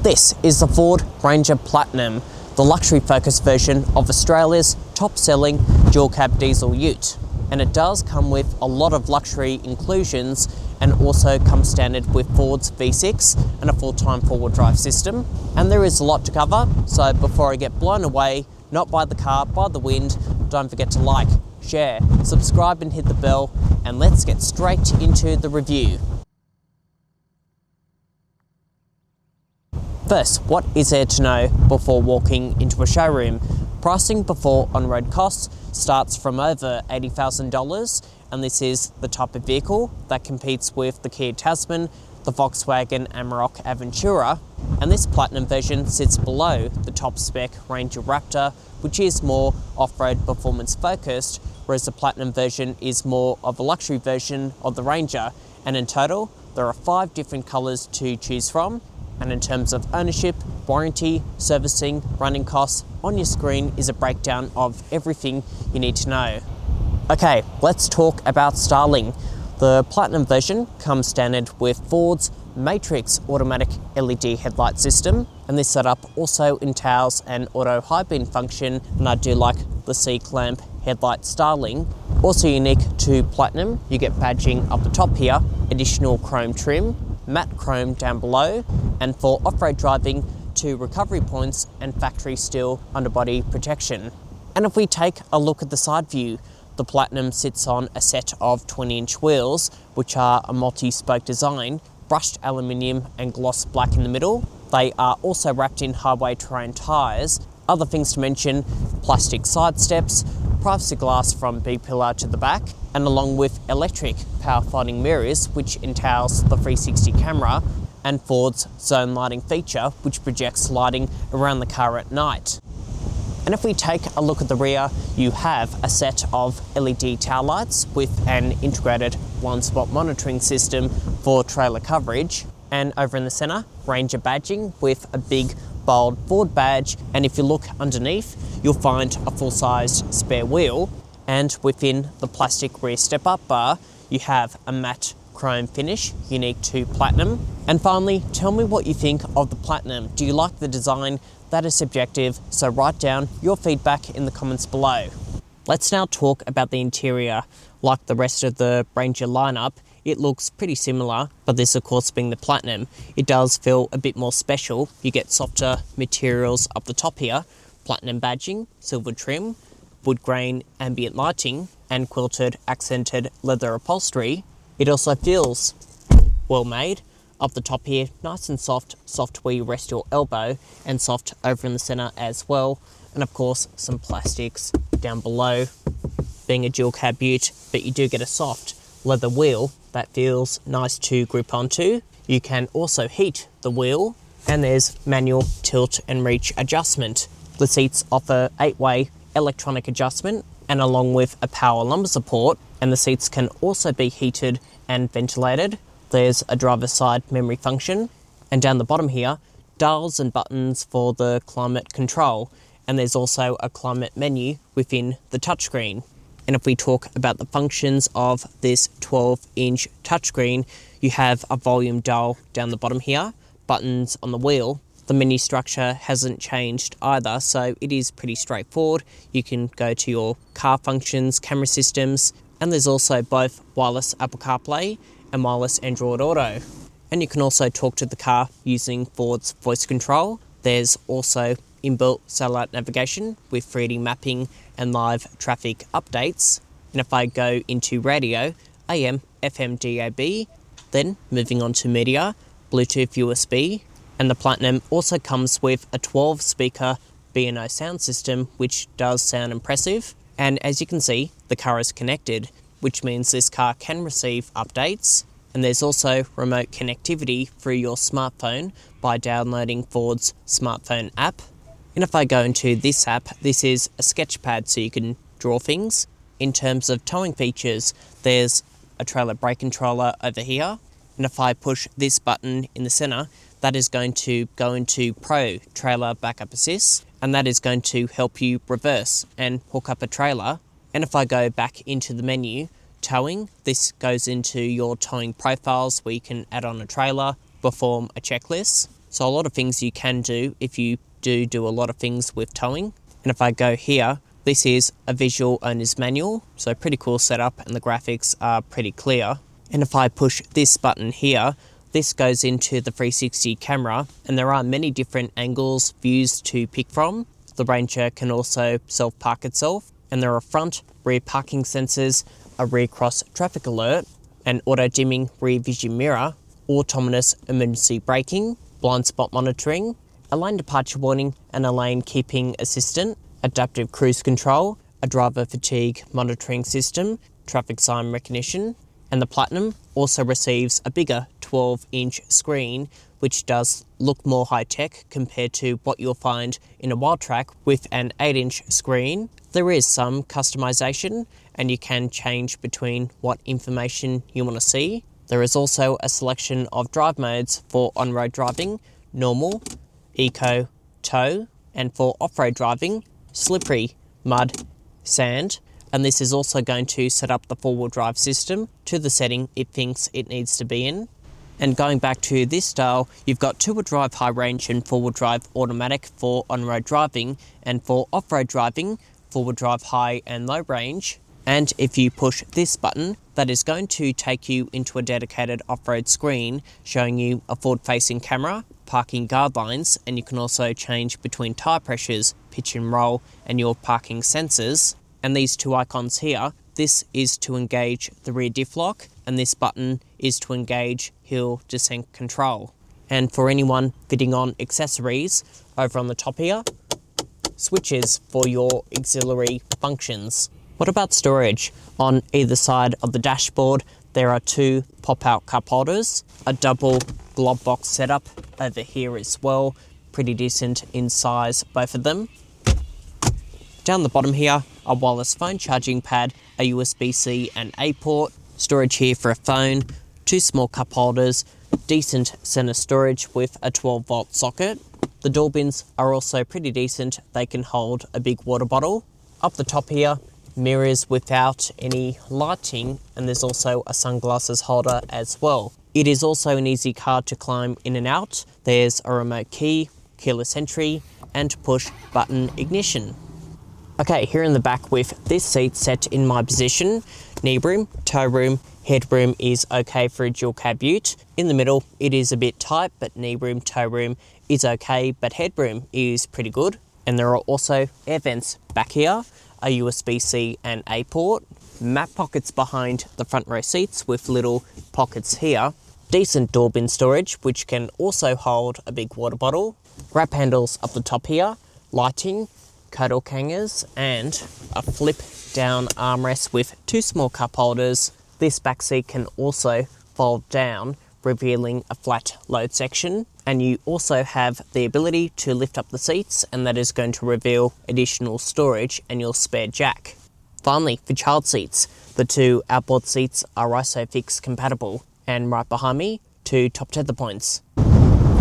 This is the Ford Ranger Platinum, the luxury-focused version of Australia's top-selling dual-cab diesel ute. And it does come with a lot of luxury inclusions and also comes standard with Ford's V6 and a full-time four-wheel drive system. And there is a lot to cover, so before I get blown away, not by the car, by the wind, don't forget to like, share, subscribe and hit the bell, and let's get straight into the review. First, what is there to know before walking into a showroom? Pricing before on-road costs starts from over $80,000, and this is the type of vehicle that competes with the Kia Tasman, the Volkswagen Amarok Aventura, and this Platinum version sits below the top spec Ranger Raptor, which is more off-road performance focused, whereas the Platinum version is more of a luxury version of the Ranger. And in total, there are 5 different colours to choose from. And in terms of ownership, warranty, servicing, running costs, on your screen is a breakdown of everything you need to know. Okay, let's talk about styling. The Platinum version comes standard with Ford's Matrix automatic LED headlight system, and this setup also entails an auto high beam function, and I do like the C-clamp headlight styling. Also unique to Platinum, you get badging up the top here, additional chrome trim, matte chrome down below, and for off-road driving, 2 recovery points and factory steel underbody protection. And if we take a look at the side view, the Platinum sits on a set of 20-inch wheels, which are a multi-spoke design, brushed aluminium and gloss black in the middle. They are also wrapped in highway terrain tyres. Other things to mention, plastic side steps, privacy glass from B-pillar to the back, and along with electric power folding mirrors, which entails the 360 camera, and Ford's zone lighting feature, which projects lighting around the car at night. And if we take a look at the rear, you have a set of LED tail lights with an integrated blind spot monitoring system for trailer coverage. And over in the centre, Ranger badging with a big bold Ford badge. And if you look underneath, you'll find a full-sized spare wheel. And within the plastic rear step-up bar, you have a matte chrome finish unique to Platinum. And finally, tell me what you think of the Platinum. Do you like the design? That is subjective, so write down your feedback in the comments below. Let's now talk about the interior. Like the rest of the Ranger lineup, it looks pretty similar, but this of course being the Platinum, it does feel a bit more special. You get softer materials up the top here, Platinum badging, silver trim, wood grain ambient lighting, and quilted accented leather upholstery. It also feels well made. Up the top here, nice and soft where you rest your elbow, and soft over in the center as well. And of course, some plastics down below, being a dual cab ute, but you do get a soft leather wheel that feels nice to grip onto. You can also heat the wheel, and there's manual tilt and reach adjustment. The seats offer 8-way electronic adjustment, and along with a power lumbar support, and the seats can also be heated and ventilated. There's a driver's side memory function, and down the bottom here, dials and buttons for the climate control, and there's also a climate menu within the touchscreen. And if we talk about the functions of this 12-inch touchscreen, you have a volume dial down the bottom here, buttons on the wheel. The menu structure hasn't changed either, so it is pretty straightforward. You can go to your car functions, camera systems, and there's also both wireless Apple CarPlay and wireless Android Auto. And you can also talk to the car using Ford's voice control. There's also inbuilt satellite navigation with 3D mapping and live traffic updates. And if I go into radio, AM, FM, DAB, then moving on to media, Bluetooth, USB, and the Platinum also comes with a 12-speaker B&O sound system, which does sound impressive. And as you can see, the car is connected, which means this car can receive updates. And there's also remote connectivity through your smartphone by downloading Ford's smartphone app. And if I go into this app, this is a sketch pad so you can draw things. In terms of towing features, there's a trailer brake controller over here. And if I push this button in the center, that is going to go into Pro Trailer Backup Assist, and that is going to help you reverse and hook up a trailer. And if I go back into the menu, towing, this goes into your towing profiles where you can add on a trailer, perform a checklist. So a lot of things you can do if you do a lot of things with towing. And if I go here, this is a visual owner's manual, so pretty cool setup, and the graphics are pretty clear. And if I push this button here, this goes into the 360 camera, and there are many different angles, views to pick from. The Ranger can also self-park itself, and there are front, rear parking sensors, a rear cross traffic alert, an auto-dimming rear vision mirror, autonomous emergency braking, blind spot monitoring, a lane departure warning and a lane keeping assistant, adaptive cruise control, a driver fatigue monitoring system, traffic sign recognition, and the Platinum also receives a bigger 12-inch screen, which does look more high-tech compared to what you'll find in a Wildtrak with an 8-inch screen. There is some customization, and you can change between what information you want to see. There is also a selection of drive modes for on-road driving, normal, eco, tow, and for off-road driving, slippery, mud, sand, and this is also going to set up the four-wheel drive system to the setting it thinks it needs to be in. And going back to this style, you've got two-wheel drive high range and four-wheel drive automatic for on-road driving, and for off-road driving, four-wheel drive high and low range. And if you push this button, that is going to take you into a dedicated off-road screen showing you a forward-facing camera, parking guidelines, and you can also change between tyre pressures, pitch and roll, and your parking sensors. And these two icons here, this is to engage the rear diff lock, and this button is to engage hill descent control. And for anyone fitting on accessories, over on the top here, switches for your auxiliary functions. What about storage? On either side of the dashboard, there are two pop-out cup holders, a double glove box setup over here as well, pretty decent in size, both of them. Down the bottom here, a wireless phone charging pad, a USB-C and A port, storage here for a phone, two small cup holders, decent center storage with a 12-volt socket. The door bins are also pretty decent, they can hold a big water bottle. Up the top here, mirrors without any lighting, and there's also a sunglasses holder as well. It is also an easy car to climb in and out. There's a remote key, keyless entry, and push button ignition. Okay, here in the back with this seat set in my position, knee room, toe room, headroom is okay for a dual cab ute. In the middle, it is a bit tight, but knee room, toe room is okay, but headroom is pretty good. And there are also air vents back here, a USB-C and A port, map pockets behind the front row seats with little pockets here, decent door bin storage, which can also hold a big water bottle, grab handles up the top here, lighting, coat hangers, and a flip down armrest with two small cup holders. This back seat can also fold down, revealing a flat load section, and you also have the ability to lift up the seats, and that is going to reveal additional storage and your spare jack. Finally, for child seats, the two outboard seats are ISOFIX compatible, and right behind me, two top tether points.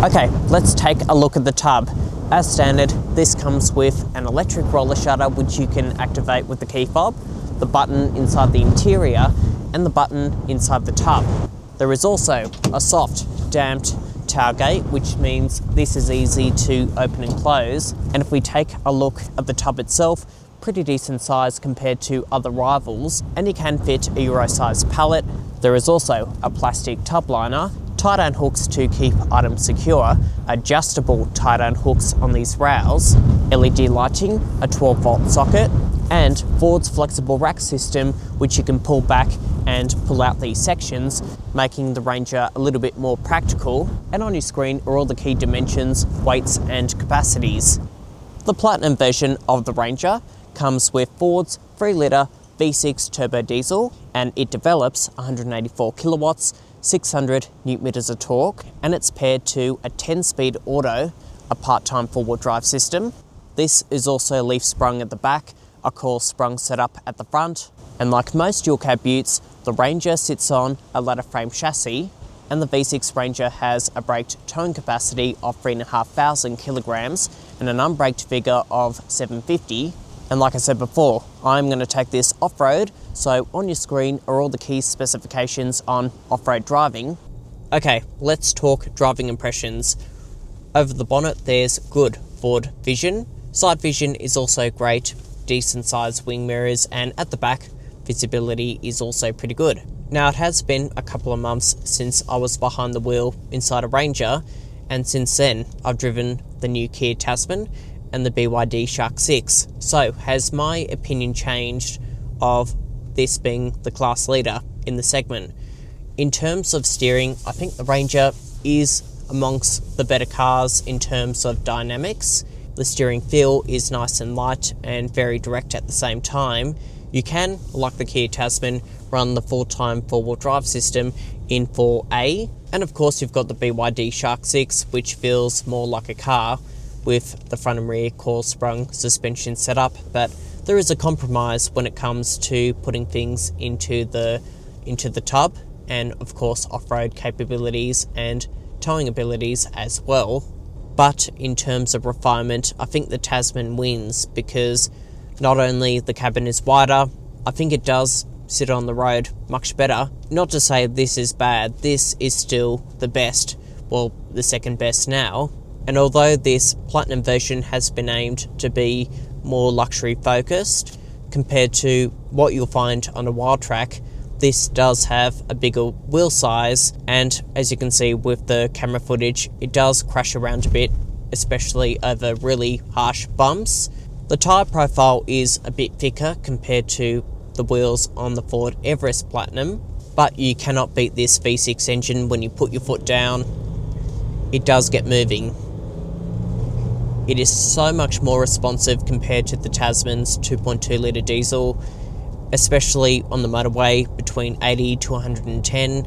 Okay, let's take a look at the tub. As standard, this comes with an electric roller shutter which you can activate with the key fob, the button inside the interior, and the button inside the tub. There is also a soft, damped tailgate, which means this is easy to open and close. And if we take a look at the tub itself, pretty decent size compared to other rivals, and you can fit a Euro-sized pallet. There is also a plastic tub liner, tie-down hooks to keep items secure, adjustable tie-down hooks on these rails, LED lighting, a 12-volt socket, and Ford's flexible rack system, which you can pull back and pull out these sections, making the Ranger a little bit more practical. And on your screen are all the key dimensions, weights, and capacities. The Platinum version of the Ranger comes with Ford's 3-litre V6 turbo diesel, and it develops 184 kilowatts, 600 newton-meters of torque, and it's paired to a 10-speed auto, a part-time four-wheel drive system. This is also leaf sprung at the back, a coil sprung setup at the front, and like most dual cab utes, the Ranger sits on a ladder frame chassis, and the V6 Ranger has a braked towing capacity of 3,500 kilograms and an unbraked figure of 750. And like I said before, I'm going to take this off-road, so on your screen are all the key specifications on off-road driving. Okay, let's talk driving impressions. Over the bonnet there's good forward vision. Side vision is also great, decent sized wing mirrors, and at the back visibility is also pretty good. Now it has been a couple of months since I was behind the wheel inside a Ranger, and since then I've driven the new Kia Tasman and the BYD Shark 6. So has my opinion changed of this being the class leader in the segment? In terms of steering, I think the Ranger is amongst the better cars in terms of dynamics. The steering feel is nice and light and very direct at the same time. You can, like the Kia Tasman, run the full-time four-wheel drive system in 4A, and of course you've got the BYD Shark 6, which feels more like a car with the front and rear coil-sprung suspension setup, but there is a compromise when it comes to putting things into the tub, and of course off-road capabilities and towing abilities as well. But in terms of refinement, I think the Tasman wins, because not only the cabin is wider, I think it does sit on the road much better. Not to say this is bad, this is still the best, well, the second best now. And although this Platinum version has been aimed to be more luxury focused compared to what you'll find on a Wild Track, this does have a bigger wheel size, and as you can see with the camera footage, it does crash around a bit, especially over really harsh bumps. The tyre profile is a bit thicker compared to the wheels on the Ford Everest Platinum, but you cannot beat this V6 engine. When you put your foot down, it does get moving. It is so much more responsive compared to the Tasman's 2.2 litre diesel, especially on the motorway between 80 to 110.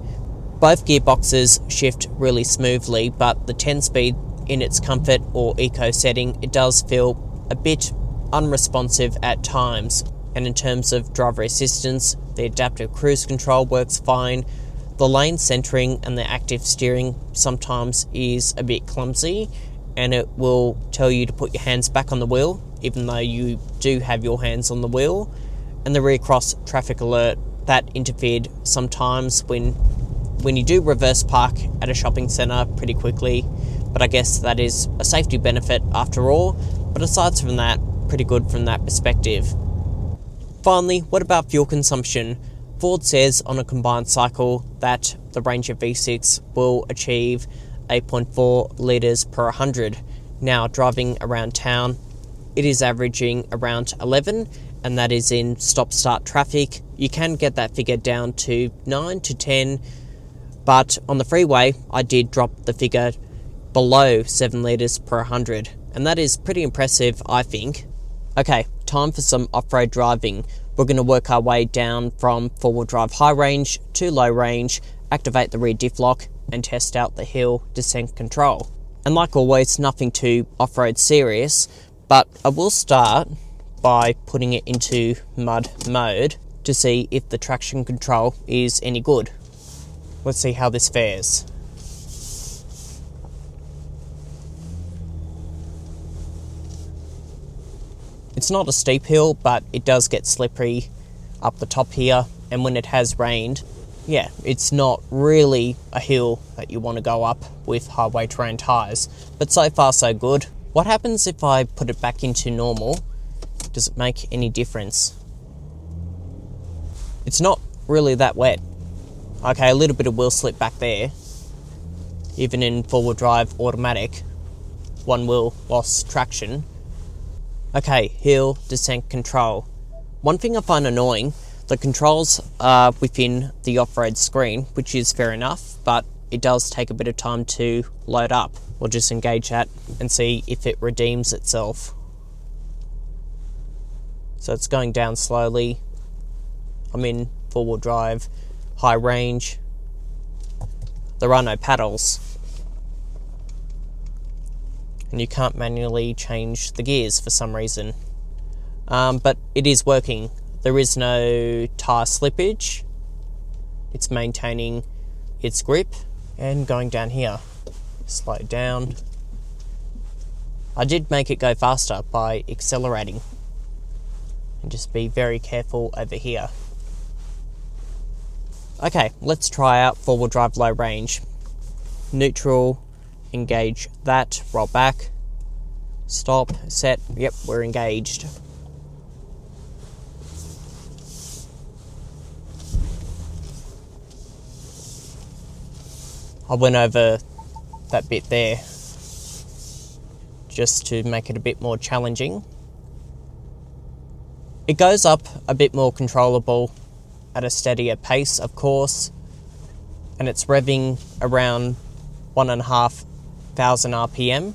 Both gearboxes shift really smoothly, but the 10-speed in its comfort or eco setting, it does feel a bit unresponsive at times. And in terms of driver assistance, the adaptive cruise control works fine. The lane centering and the active steering sometimes is a bit clumsy, and it will tell you to put your hands back on the wheel, even though you do have your hands on the wheel. And the rear cross traffic alert, that interfered sometimes when you do reverse park at a shopping centre pretty quickly, but I guess that is a safety benefit after all. But aside from that, pretty good from that perspective. Finally, what about fuel consumption? Ford says on a combined cycle that the Ranger V6 will achieve 8.4 litres per 100. Now, driving around town, it is averaging around 11, and that is in stop-start traffic. You can get that figure down to 9 to 10, but on the freeway, I did drop the figure below 7 litres per 100, and that is pretty impressive, I think. Okay, time for some off-road driving. We're going to work our way down from four-wheel drive high range to low range, activate the rear diff lock, and test out the hill descent control. And like always, nothing too off-road serious, but I will start by putting it into mud mode to see if the traction control is any good. Let's see how this fares. It's not a steep hill, but it does get slippery up the top here, and when it has rained, yeah, it's not really a hill that you want to go up with highway terrain tyres, but so far so good. What happens if I put it back into normal? Does it make any difference? It's not really that wet. Okay, a little bit of wheel slip back there. Even in four-wheel drive automatic, one wheel lost traction. Okay, hill descent control. One thing I find annoying, the controls are within the off-road screen, which is fair enough, but it does take a bit of time to load up. We'll just engage that and see if it redeems itself. So it's going down slowly. I'm in four-wheel drive, high range. There are no paddles, and you can't manually change the gears for some reason. But it is working. There is no tyre slippage. It's maintaining its grip. And going down here, slow down. I did make it go faster by accelerating. And just be very careful over here. Okay, let's try out four-wheel drive low range. Neutral, engage that, roll back, stop, set, yep, we're engaged. I went over that bit there just to make it a bit more challenging. It goes up a bit more controllable at a steadier pace, of course, and it's revving around 1,500 RPM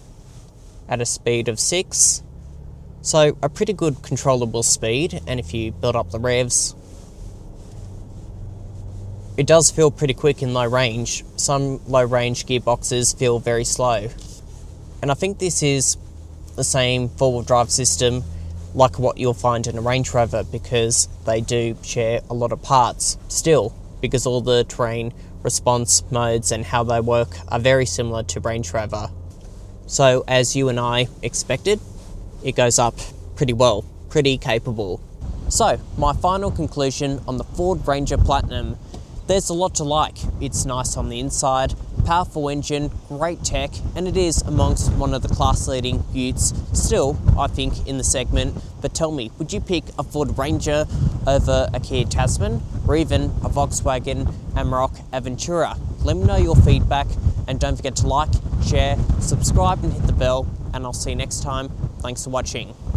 at a speed of 6. So a pretty good controllable speed, and if you build up the revs, it does feel pretty quick in low range. Some low range gearboxes feel very slow. And I think this is the same four-wheel drive system like what you'll find in a Range Rover, because they do share a lot of parts still, because all the terrain response modes and how they work are very similar to Range Rover. So as you and I expected, it goes up pretty well, pretty capable. So my final conclusion on the Ford Ranger Platinum: there's a lot to like. It's nice on the inside, powerful engine, great tech, and it is amongst one of the class-leading utes still, I think, in the segment. But tell me, would you pick a Ford Ranger over a Kia Tasman, or even a Volkswagen Amarok Aventura? Let me know your feedback, and don't forget to like, share, subscribe and hit the bell, and I'll see you next time. Thanks for watching.